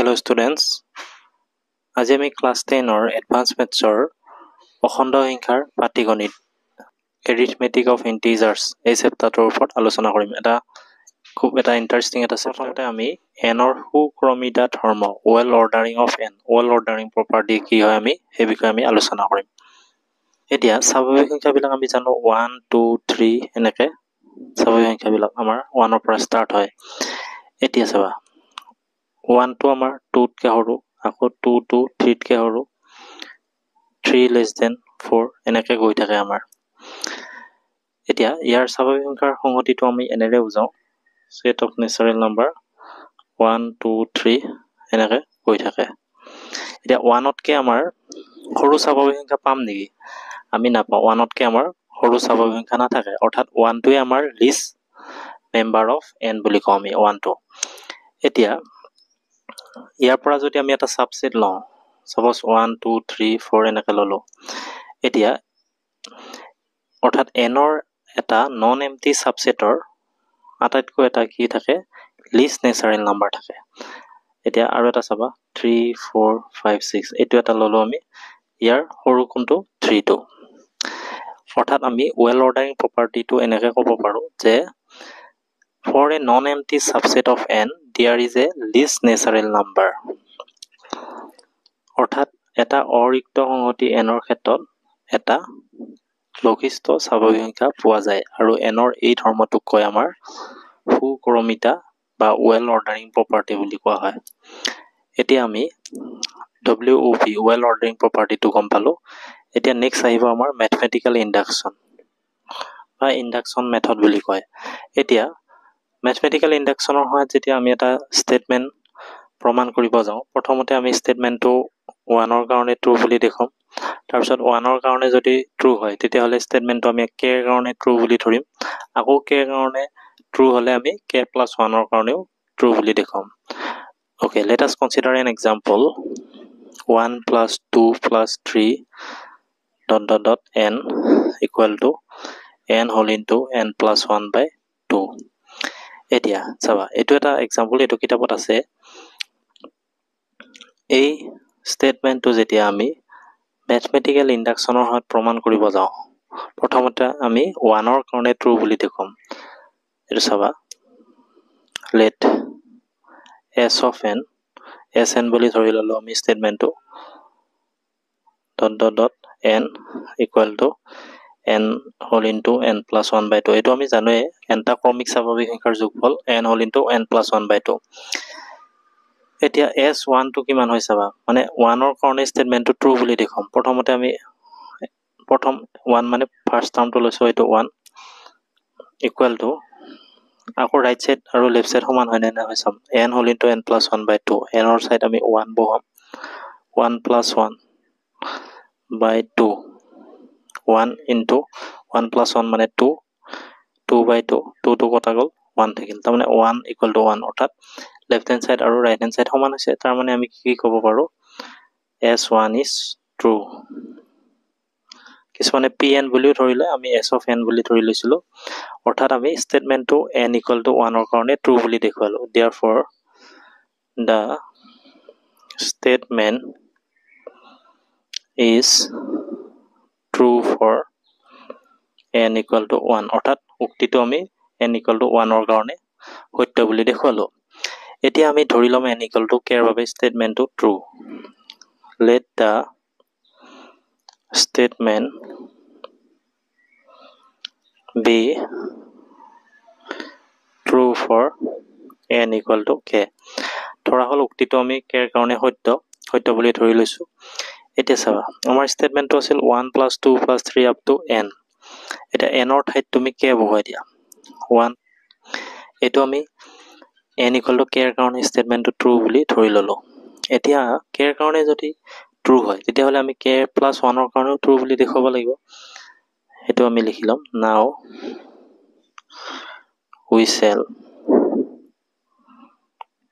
Hello students, আজি আমি class 10 or advanced maths or অখণ্ড সংখ্যাৰ পাটিগণিত arithmetic of integers এই চেপ্টাৰটোৰ ওপৰত আলোচনা কৰিম। এটা ইন্টাৰেষ্টিং এটা চেপ্টাৰ। প্ৰথমতে আমি n ৰ সুক্ৰমিতা ধৰ্ম well ordering of n well ordering property কি হয় আমি এই বিষয়ে আমি আলোচনা কৰিম। এতিয়া স্বাভাৱিক সংখ্যাবিলাক আমি জানো 1 2 3 এনেকে স্বাভাৱিক সংখ্যাবিলাক আমাৰ 1 ৰ পৰা ষ্টাৰ্ট হয়। এতিয়া চাবা 1 টো আমাৰ 2 তকে সৰু, আকৌ 2 to 3 তকে সৰু, 3 less than 4 এনেকে গৈ থাকে আমাৰ। এতিয়া ইয়াৰ স্বাভাৱিক সংখ্যাৰ সংহতিটো আমি এনেৰে বুজাও set of natural number 1 2 3 এনেকে গৈ থাকে। এতিয়া 1 তকে আমাৰ সৰু স্বাভাৱিক সংখ্যা পাম নেকি? আমি নাপাওঁ। 1 তকে আমাৰ সৰু স্বাভাৱিক সংখ্যা নাথাকে, অৰ্থাৎ 1 টোৱে আমাৰ লিষ্ট মেম্বাৰ অফ n বুলি কওঁ আমি 1 টো। এতিয়া ইয়াৰ পৰা যদি আমি এটা সাবসেট লওঁ, suppose 1 2 3 4 এনেকে ললো, এতিয়া অৰ্থাৎ n ৰ এটা নন এম্পটি সাবসেটৰ আটাইতকৈ এটা কি থাকে লিষ্ট নেচাৰেল নাম্বাৰ থাকে। এতিয়া আৰু এটা চাবা 3 4 5 6 এইটো এটা ললো আমি, ইয়াৰ সৰু কোনটো 3 টো। অৰ্থাৎ আমি well ordering property টো এনেকে ক'ব পাৰো যে for a non-empty subset of n there is a least natural number। অৰ্থাৎ এটা অৰিক্ত সংহতি n ৰ ক্ষেত্ৰত এটা লঘিষ্ঠ স্বাভাৱিক সংখ্যা পোৱা যায়, আৰু n ৰ এই ধৰ্মটোক কয় আমাৰ সুক্ৰমিতা বা well ordering property বুলি কোৱা হয়। এতিয়া আমি WOP well ordering property টো গম পালো। এতিয়া নেক্সট আহিব আমাৰ mathematical induction বা induction method বুলি কয়। এতিয়া mathematical induction ৰ সহায়ত যেতিয়া আমি এটা statement প্ৰমাণ কৰিব যাওঁ, প্ৰথমতে আমি statementটো 1 ৰ কাৰণে ট্ৰু বুলি দেখাম। তাৰপিছত 1 ৰ কাৰণে যদি ট্ৰু হয় তেতিয়াহ'লে statementটো আমি k ৰ কাৰণে ট্ৰু বুলি ধৰিম। আকৌ k ৰ কাৰণে ট্ৰু হলে আমি k plus 1 ৰ কাৰণেও ট্ৰু বুলি দেখাম। Okay, let us consider an example 1 plus 2 plus 3 dot dot dot n equal to n whole into n plus 1 by 2। এতিয়া চাবা এইটো এটা এক্সাম্পল, এইটো কিতাপত আছে। এই স্টেটমেন্টটো যেতিয়া আমি ম্যাথমেটিক্যাল ইন্ডাকশনৰ সহায়ত প্ৰমাণ কৰিব যাওঁ, প্ৰথমতে আমি 1 ৰ কাৰণে ট্ৰু বুলি দেখাম। এইটো চাবা let s of n sn বুলি ধৰি ললো আমি স্টেটমেন্টটো dot dot dot n equal to n whole into n plus 1 by 2। এইটো আমি জানোৱে nটা ক্ৰমিক স্বাভাৱিক সংখ্যাৰ যোগফল n whole into n plus 1 by 2। এতিয়া s1 টো কিমান হয় চাবা, মানে 1 ৰ কাৰণে স্টেটমেন্টটো ট্ৰু বুলি দেখাম। প্ৰথমতে আমি প্ৰথম 1 মানে ফাৰ্স্ট টাৰ্মটো লৈছো, এইটো 1 equal to আকৌ ৰাইট সাইড আৰু লেফট সাইড সমান হয় নে নহয় চাম, n whole into n plus 1 by 2। n ৰ সাইড আমি 1 বহাম, 1 plus 1 by 2, 1 into 1 plus 1 মানে 2, 2 by 2, 2 টো কটা গ'ল 1 থাকিল, তাৰমানে 1 equal to 1। অৰ্থাৎ লেফট হ্যান্ড সাইড আৰু ৰাইট হ্যান্ড সাইড সমান হৈছে, তাৰ মানে আমি কি ক'ব পাৰো s1 is true। কিছুমানে pn বুলিও ধৰিলে, আমি s of n বুলি ধৰি লৈছিলো। অৰ্থাৎ আমি স্টেটমেন্টটো n equal to 1 ৰ কাৰণে ট্ৰু বুলি দেখুৱালো। therefore the statement is true for n equal to 1। অৰ্থাৎ উক্তিটো আমি n equal to 1 ৰ কাৰণে সত্য বুলি দেখুৱালো। এতিয়া আমি ধৰি লম n equal to k ৰ বাবে স্টেটমেন্টটো true. let the statement be true for n equal to k। ধৰা হল উক্তিটো আমি k ৰ কাৰণে সত্য বুলি ধৰি লৈছো। এতিয়া চাবা আমাৰ স্টেটমেন্টটো আছিল 1 plus 2 plus 3 up to n। এতিয়া n ৰ ঠাইত তুমি k বহুৱাই দিয়া 1। এইটো আমি n equal to k ৰ কাৰণে স্টেটমেন্টটো ট্ৰু বুলি ধৰি ললো। এতিয়া k ৰ কাৰণে যদি ট্ৰু হয় তেতিয়াহলে আমি k plus 1 ৰ কাৰণেও ট্ৰু বুলি দেখুৱাব লাগিব। সেইটো আমি লিখি লম now we shall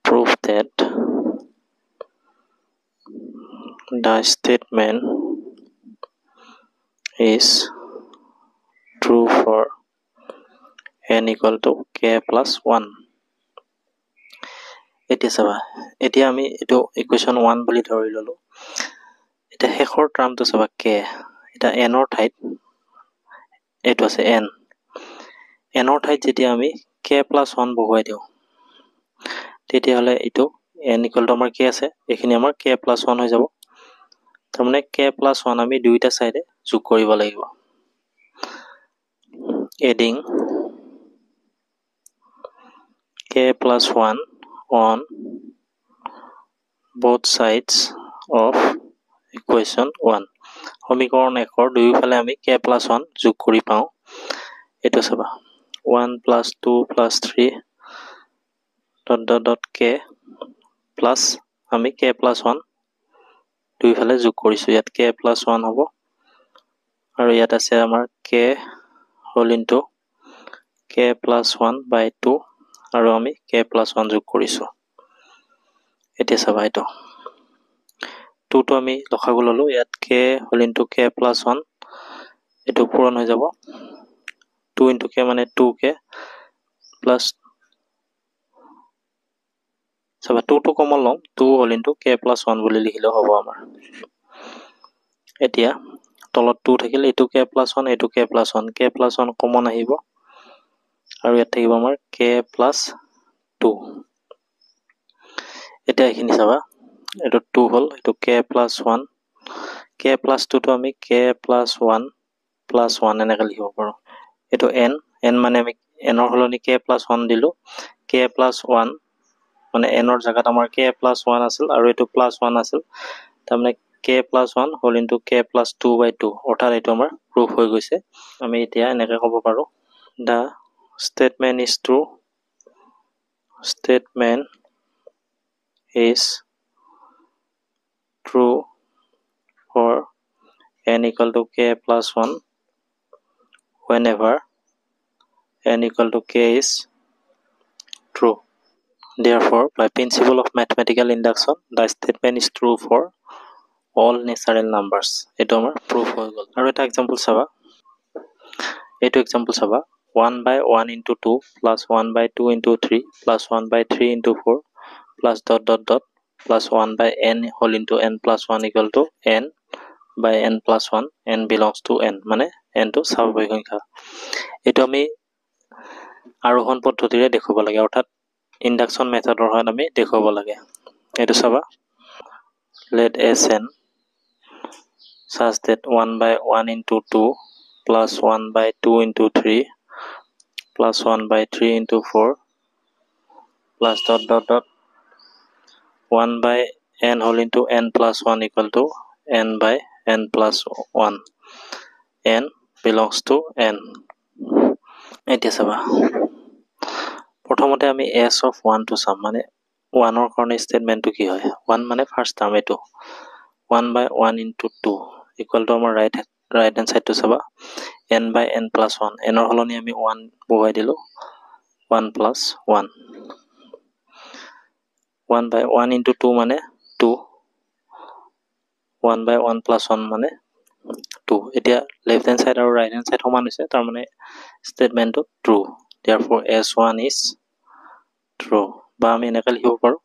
prove that the statement is true for n equal to k plus 1। এতিয়া চাবা এতিয়া আমি এইটো ইকুৱেশ্যন 1 বুলি ধৰি ললো এটা শেষৰ টাৰ্মটো চাবা k এটা n ৰ ঠাইত এইটো আছে n ৰ ঠাইত যেতিয়া আমি k + 1 বহুৱাই দিওঁ তেতিয়া হলে এইটো n = আমাৰ k আছে এইখিনি আমাৰ k + 1 হৈ যাব তাৰমানে k + 1 আমি দুইটা সাইডে যোগ কৰিব লাগিব adding k + 1 on both sides of equation 1 সমীকৰণ 1 ৰ দুয়োফালে আমি k + 1 যোগ কৰি পাওঁ এটো চাবা 1 + 2 + 3 ... k প্লাস আমি k + 1 দুইফালে যোগ কৰিছো ইয়াত k + 1 হ'ব আৰু ইয়াত আছে আমাৰ k whole into k + 1/2 আৰু আমি k + 1 যোগ কৰিছো এতিয়া চাবা এটো 2 টো আমি লখাগু ললো ইয়াত k whole into k + 1 এটো পূৰণ হৈ যাব 2 into k মানে 2k plus চাবা 2 টো কমন লম 2 whole into k + 1 বুলি লিখিলে হ'ব আমাৰ এতিয়া তলত 2 থাকিলে এটো k + 1 এটো k + 1 k + 1 কমন আহিব আৰু ইয়াত থাকিব আমাৰ k + 2 এতিয়া এখিনি চাবা এটো 2 হল এটো k + 1 k + 2 টো আমি k + 1 + 1 এনেকৈ লিখিব পাৰো এটো n মানে আমি n ৰ হলনি k + 1 দিলো k + 1 মানে n ৰ জাগাত আমাৰ k + 1 আছিল আৰু এটো +1 আছিল তাৰমানে k + 1 whole into k + 2/2 অৰ্থাৎ এটো আমাৰ প্ৰুফ হৈ গৈছে আমি এতিয়া এনেকৈ ক'ব পাৰো the statement is true statement is true for n = k + 1 whenever n = k is true. Therefore, by principle of mathematical induction, the statement is true for all natural numbers. Eto amar proof hoy gol. Aru eta example saba. Eto example saba. 1/1 into 2 plus 1/2 into 3 plus 1/3 into 4 plus ... plus 1/n whole into n plus 1 equal to n/n plus 1 n belongs to n মানে n to স্বাভাৱিক সংখ্যা এটো আমি আৰোহণ পদ্ধতিৰে দেখুৱাব লাগে অৰ্থাৎ induction method or আমি দেখুৱাব লাগে এটো চাবা let Sn such that 1/1 into 2 plus 1/2 into 3 plus 1/3 into 4 plus ... 1/n whole into n plus 1 equal to n/n plus 1 n belongs to n এতিয়া চাবা প্ৰথমতে আমি s of 1 to sum মানে 1 ৰ কাৰণে স্টেটমেন্টটো কি হয় 1 মানে ফাৰ্স্ট টাৰ্ম এটো 1/1 into 2 equal to আমাৰ right hand side to চাবা n/n plus 1 n ৰ হলনি আমি 1 বহাই দিলো 1 plus 1 1/1 into 2 মানে 2 1/1 plus 1 মানে 2 এতিয়া left hand side আৰু right hand side সমান হৈছে তাৰ মানে স্টেটমেন্টটো true therefore s1 is true বা আমি এনেকৈ লিখিব পাৰো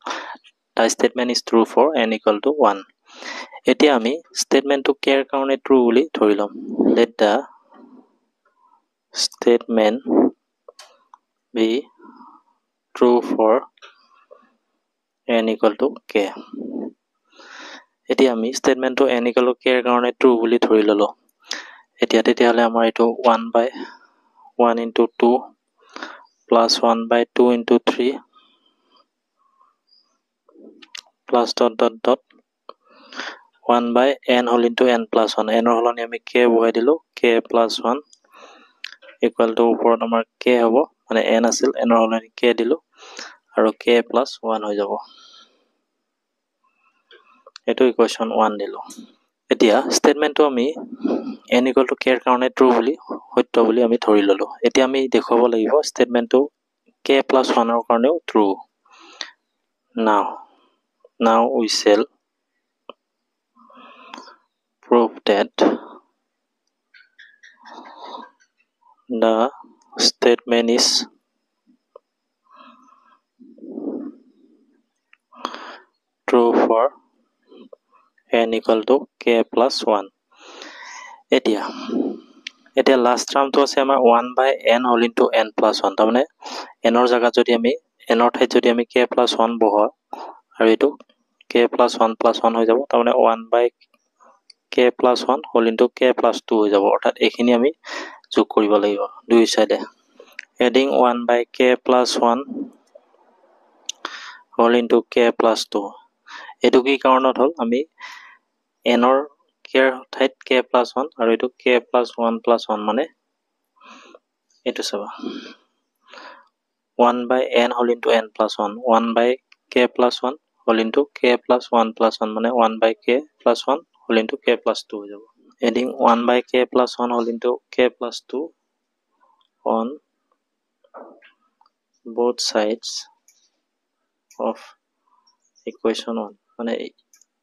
the statement is true for n equal to 1 এতিয়া আমি স্টেটমেন্টটো k ৰ কাৰণে ট্ৰু বুলি ধৰি লম let the statement be true for n equal to k এতিয়া আমি স্টেটমেন্টটো n equal to k ৰ কাৰণে ট্ৰু বুলি ধৰি ললো এতিয়া তেতিয়াহলে আমাৰ এটো 1/1 into 2 plus 1/2 into 3 plus ... 1/n whole into n plus 1 n ৰ হলনি আমি k বহাই দিলো k plus 1 equal to ওপৰত আমাৰ k হ'ব মানে n আছিল n ৰ হলনি k দিলো আৰু k plus 1 হৈ যাব এটো ইকুৱেশ্যন 1 দিলো এতিয়া স্টেটমেন্টটো আমি n equal to k ৰ কাৰণে ট্ৰু বুলি সত্য বুলি আমি ধৰি ললো এতিয়া আমি দেখুৱাব লাগিব স্টেটমেন্টটো k plus 1 ৰ কাৰণেও true now we shall prove that the statement is true for n equal to k plus 1. এতিয়া লাষ্ট টাৰ্মটো আছে আমাৰ 1/n whole into n plus 1. তাৰমানে n জাগাত যদি আমি n ঠাইত যদি আমি k plus 1 বহাও আৰু এইটো k plus 1 plus 1 হৈ যাব, তাৰমানে 1/k plus 1 whole into k plus 2 হৈ যাব। অৰ্থাৎ এইখিনি আমি যোগ কৰিব লাগিব দুই সাইডে। Adding 1/k plus 1 whole into k plus 2। এইটো কি কাৰণত হ'ল, আমি n k ঠাইত k plus 1 আৰু এইটো k plus 1 plus 1 মানে এইটো চাবা 1/n whole into n plus 1, 1/k plus 1 whole into k plus 1 plus 1 মানে 1/k plus 1 whole into k plus 2 হৈ যাব। Adding 1/k plus 1 whole into k plus 2 on both sides of equation 1, মানে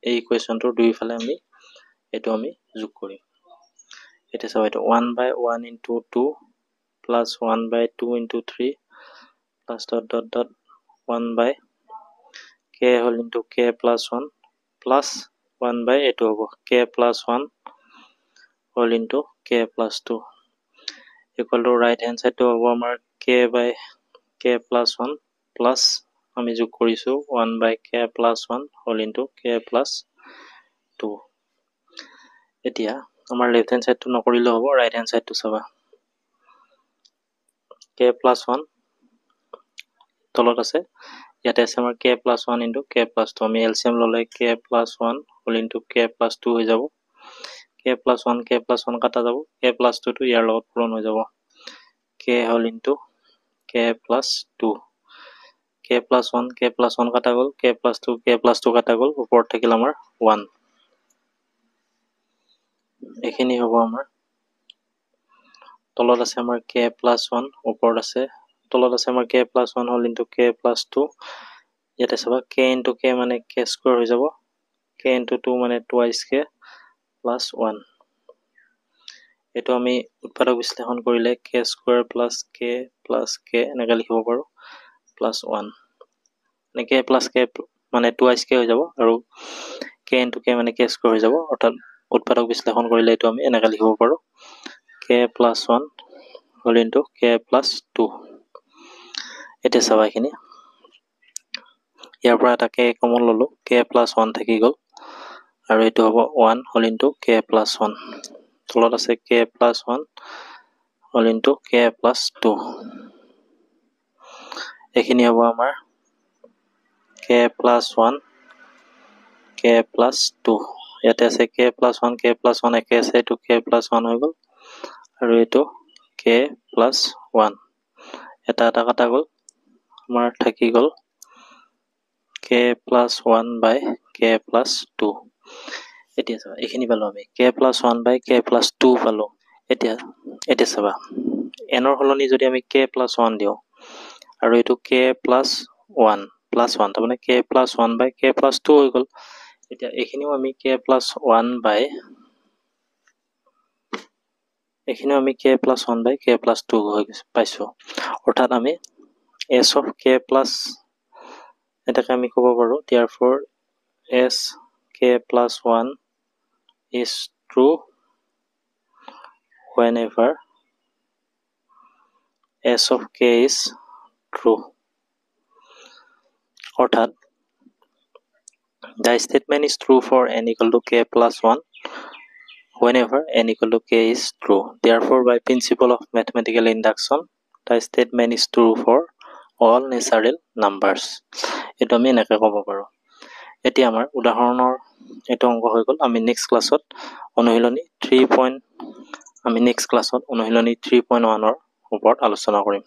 এই ইকুৱেশ্যনটোৰ দুইফালে আমি এইটো আমি যোগ কৰিম। এটা চাবা, এইটো 1/1 into 2 plus 1/2 into 3 plus dot 1/k whole into k plus 1 plus 1/, এইটো হ'ব k plus 1 whole into k plus 2 equal to right hand side to হ'ব আমাৰ k plus 1 plus আমি যোগ কৰিছো 1/k plus 1 whole into k plus 2। এতিয়া আমাৰ left hand সাইডটো নকৰিলে হ'ব, ৰাইট হ্যান্ড সাইডটো চাবা। k plus 1 তলত আছে, ইয়াতে আছে আমাৰ k plus 1 into k plus 2। আমি এলসিএম ললে k plus 1 whole into k plus 2 হৈ যাব। k plus 1 কাটা যাব, k plus 2 টো ইয়াৰ লগত পূৰণ হৈ যাব। k whole into k plus 2, k plus 1 কাটা গ'ল, k plus 2 কাটা গ'ল, ওপৰত থাকিল আমাৰ 1। এইখিনি হ'ব আমাৰ, তলত আছে আমাৰ k plus 1, ওপৰত আছে তলত আছে আমাৰ k plus 1 whole into k plus 2। ইয়াতে চাবা k into k মানে k square হৈ যাব, k into 2 মানে twice k plus 1। এইটো আমি উৎপাদক বিশ্লেষণ কৰিলে k square plus k এনেকৈ লিখিব পাৰো plus 1, মানে k plus k মানে twice k হৈ যাব আৰু k into k মানে k square হৈ যাব। অৰ্থাৎ উৎপাদক বিশ্লেষণ কৰিলে এইটো আমি এনেকৈ লিখিব পাৰো k plus 1 whole into k plus 2। এতিয়া চাবা এইখিনি, ইয়াৰ পৰা এটা k কমন ললো, k plus 1 থাকি গ'ল আৰু এইটো হ'ব 1 whole into k plus 1। তলত আছে k plus 1 whole into k plus 2। এইখিনি হ'ব আমাৰ k plus 1 k plus 2। ইয়াতে আছে k plus 1 একে আছে, এইটো k plus 1 হৈ গ'ল আৰু এইটো k plus 1 এটা কাটা গ'ল, আমাৰ থাকি গ'ল k plus 1/k plus 2। এতিয়া চাবা এইখিনি পালো আমি k plus 1/k plus 2 পালো। এতিয়া চাবা n সলনি যদি আমি k plus 1 দিও আৰু এইটো k plus 1 তাৰমানে k plus 1/k plus 2 হৈ গ'ল। এতিয়া এইখিনিও আমি k plus 1/k plus 2 হৈ পাইছো। অৰ্থাৎ আমি s of k plus এটাকে আমি ক'ব পাৰো, therefore s k plus 1 is true whenever s of k is true। অৰ্থাৎ the statement is true for n equal to k plus 1 whenever n equal to k is true. Therefore, by principle of mathematical induction, the statement is true for all natural numbers। এইটো আমি এনেকৈ ক'ব পাৰো। এতিয়া আমাৰ উদাহৰণৰ এইটো অংক হৈ গ'ল। আমি নেক্সট ক্লাছত অনুশীলনী 3.1ৰ ওপৰত আলোচনা কৰিম।